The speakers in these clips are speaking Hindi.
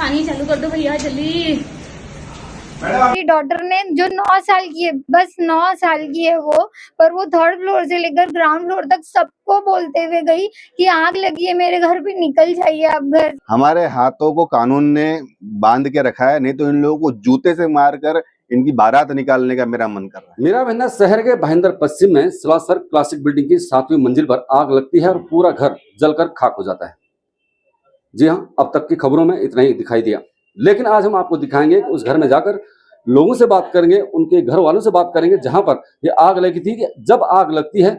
पानी चालू कर दो भैया जल्दी। मेरी डॉटर ने जो 9 साल की है, बस 9 साल की है वो, पर वो 3rd फ्लोर से लेकर ग्राउंड फ्लोर तक सबको बोलते हुए गई कि आग लगी है मेरे घर पे, निकल जाइए आप घर। हमारे हाथों को कानून ने बांध के रखा है, नहीं तो इन लोगों को जूते से मारकर इनकी बारात निकालने का मेरा मन कर रहा है। मेरा कहना, शहर के भाईंदर पश्चिम में सलासर क्लासिक बिल्डिंग की 7वीं मंजिल पर आग लगती है और पूरा घर जलकर खाक हो जाता है। जी हाँ, अब तक की खबरों में इतना ही दिखाई दिया, लेकिन आज हम आपको दिखाएंगे कि उस घर में जाकर लोगों से बात करेंगे, उनके घर वालों से बात करेंगे जहां पर ये आग लगी थी। जब आग लगती है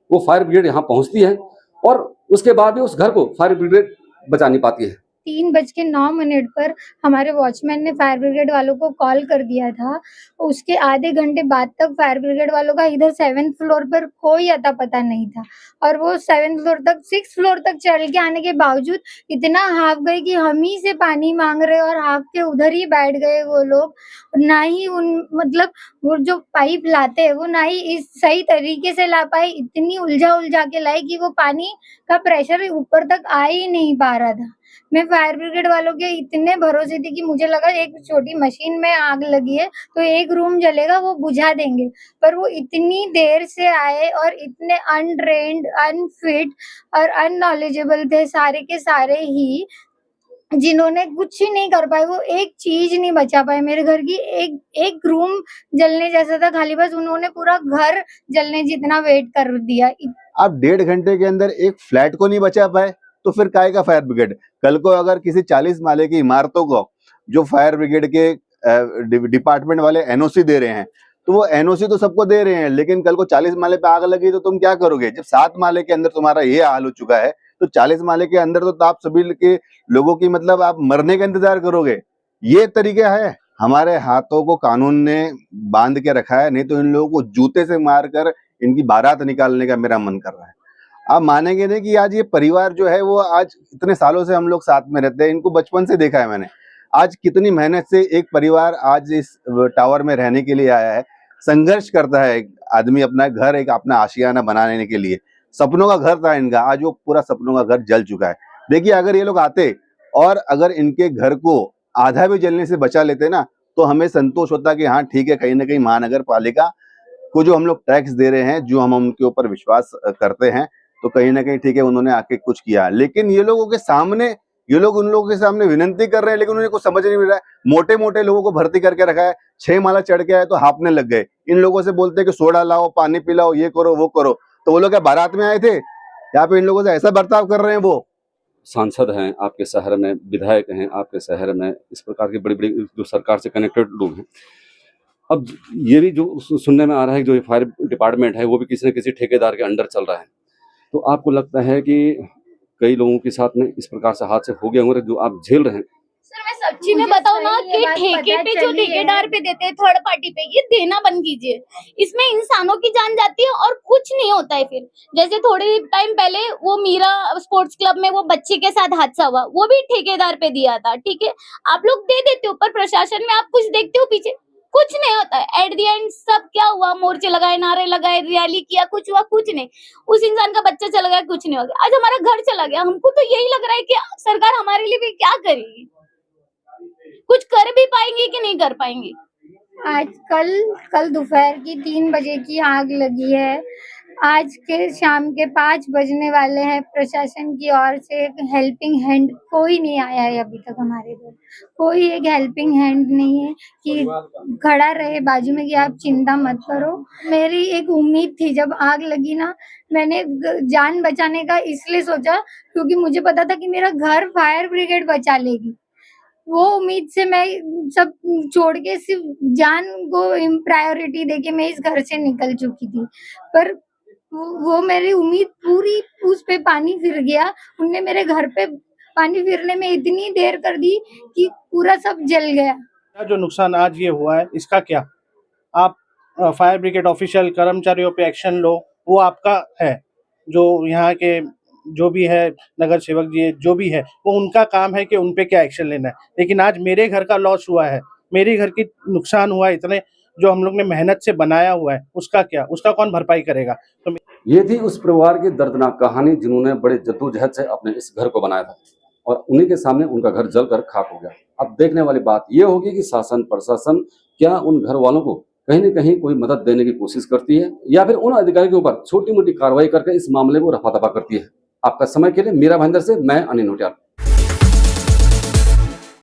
वो फायर ब्रिगेड यहाँ पहुंचती है और उसके बाद भी उस घर को फायर ब्रिगेड बचा नहीं पाती है। 3:09 पर हमारे वॉचमैन ने फायर ब्रिगेड वालों को कॉल कर दिया था। उसके आधे घंटे बाद तक फायर ब्रिगेड वालों का इधर 7th फ्लोर पर कोई अता पता नहीं था, और वो 7th फ्लोर तक 6th फ्लोर तक चढ़ के आने के बावजूद इतना हाफ गए कि हम ही से पानी मांग रहे और हाफ के उधर ही बैठ गए वो लोग। ना ही मतलब वो जो पाइप लाते हैं वो ना ही इस सही तरीके से ला पाए, इतनी उलझा के लाए कि वो पानी का प्रेशर ऊपर तक आ ही नहीं पा रहा था। मैं फायर ब्रिगेड वालों के इतने भरोसे थी कि मुझे लगा एक छोटी मशीन में आग लगी है तो एक रूम जलेगा, वो बुझा देंगे, पर वो इतनी देर से आए और इतने अनट्रेन्ड, अनफिट और अननॉलेजेबल थे सारे के सारे ही, जिन्होंने कुछ ही नहीं कर पाए। वो एक चीज नहीं बचा पाए मेरे घर की। एक रूम जलने जैसा था खाली, बस उन्होंने पूरा घर जलने जितना वेट कर दिया। आप 1.5 घंटे के अंदर एक फ्लैट को नहीं बचा पाए तो फिर काहे का फायर ब्रिगेड? कल को अगर किसी 40 माले की इमारतों को जो फायर ब्रिगेड के डिपार्टमेंट वाले एनओसी दे रहे हैं, तो वो एनओसी तो सबको दे रहे हैं, लेकिन कल को 40 माले पे आग लगी तो तुम क्या करोगे? जब 7 माले के अंदर तुम्हारा ये हाल हो चुका है तो 40 माले के अंदर तो आप सभी के लोगों की मतलब आप मरने का इंतजार करोगे? ये तरीका है? हमारे हाथों को कानून ने बांध के रखा है, नहीं तो इन लोगों को जूते से मारकर इनकी बारात निकालने का मेरा मन कर रहा है। आप मानेंगे नहीं कि आज ये परिवार जो है वो आज इतने सालों से हम लोग साथ में रहते हैं, इनको बचपन से देखा है मैंने। आज कितनी मेहनत से एक परिवार आज इस टावर में रहने के लिए आया है, संघर्ष करता है एक आदमी अपना घर, एक अपना आशियाना बनाने के लिए। सपनों का घर था इनका, आज वो पूरा सपनों का घर जल चुका है। देखिए, अगर ये लोग आते और अगर इनके घर को आधा भी जलने से बचा लेते ना, तो हमें संतोष होता कि हाँ ठीक है, कहीं ना कहीं महानगर पालिका को जो हम लोग टैक्स दे रहे हैं, जो हम उनके ऊपर विश्वास करते हैं, तो कहीं ना कहीं ठीक है उन्होंने आके कुछ किया। लेकिन ये लोगों के सामने, ये लोग उन लोगों के सामने विनती कर रहे हैं, लेकिन उन्हें कुछ समझ नहीं मिल रहा है। मोटे मोटे लोगों को भर्ती करके रखा है, 6 माला चढ़ के आए तो हाफने लग गए। इन लोगों से बोलते हैं कि सोडा लाओ, पानी पिलाओ, ये करो वो करो, तो वो लोग क्या बारात में आए थे? यहाँ पे इन लोगों से ऐसा बर्ताव कर रहे हैं। वो सांसद हैं आपके शहर में, विधायक हैं आपके शहर में, इस प्रकार की बड़ी बड़ी जो सरकार से कनेक्टेड लोग हैं। अब ये भी जो सुनने में आ रहा है जो फायर डिपार्टमेंट है वो भी किसी न किसी ठेकेदार के अंडर चल रहा है, तो आपको लगता है कि कई लोगों के साथ में इस प्रकार से हादसे हो गए होंगे जो आप झेल रहे हैं? सर मैं सच्ची में बताऊं ना कि ठेके पे जो ठेकेदार पे देते हैं, थर्ड पार्टी पे, ये देना बंद कीजिए। इसमें इंसानों की जान जाती है और कुछ नहीं होता है। फिर जैसे थोड़े टाइम पहले वो मीरा स्पोर्ट्स क्लब में वो बच्चे के साथ हादसा हुआ, वो भी ठेकेदार पे दिया था। ठीक है, आप लोग दे देते हो, पर प्रशासन में आप कुछ देखते हो पीछे कुछ नहीं होता है। एट द एंड सब क्या हुआ, मोर्चे लगाए, नारे लगाए, रैली किया, कुछ हुआ कुछ नहीं। उस इंसान का बच्चा चला गया, कुछ नहीं हो गया। आज हमारा घर चला गया। हमको तो यही लग रहा है कि सरकार हमारे लिए भी क्या करेगी, कुछ कर भी पाएंगे कि नहीं कर पाएंगे। आज कल दोपहर की 3 बजे की आग लगी है। आज के शाम के 5 बजने वाले हैं। प्रशासन की ओर से एक हेल्पिंग हैंड कोई नहीं आया है अभी तक हमारे घर। कोई एक हेल्पिंग हैंड नहीं है कि खड़ा रहे बाजू में कि आप चिंता मत करो। मेरी एक उम्मीद थी, जब आग लगी ना, मैंने जान बचाने का इसलिए सोचा क्योंकि मुझे पता था कि मेरा घर फायर ब्रिगेड बचा लेगी। वो उम्मीद से मैं सब छोड़ के सिर्फ जान को प्रायोरिटी देके मैं इस घर से निकल चुकी थी, पर वो मेरी उम्मीद पूरी उस पे पानी फिर गया। उनने मेरे घर पे पानी फिरने में इतनी देर कर दी कि पूरा सब जल गया। जो नुकसान आज ये हुआ है इसका क्या आप फायर ब्रिगेड ऑफिशियल कर्मचारियों पे एक्शन लो, वो आपका है। जो यहाँ के जो भी है नगर सेवक जी जो भी है, वो उनका काम है कि उन पे क्या एक्शन लेना है। लेकिन आज मेरे घर का लॉस हुआ है, मेरे घर की नुकसान हुआ है, इतने जो हम लोग ने मेहनत से बनाया हुआ है, उसका क्या, उसका कौन भरपाई करेगा? तो ये थी उस परिवार की दर्दनाक कहानी जिन्होंने बड़े जद्दोजहद से अपने इस घर को बनाया था। और उन्हीं के सामने उनका घर जलकर खाक हो गया। अब देखने वाली बात यह होगी कि शासन प्रशासन क्या उन घर वालों को कहीं न कहीं कोई मदद देने की कोशिश करती है या फिर उन अधिकारियों के ऊपर छोटी मोटी कार्रवाई करके इस मामले को रफा दफा करती है। आपका समय के लिए मीरा भाईंदर से मैं अनिल नोटियाल।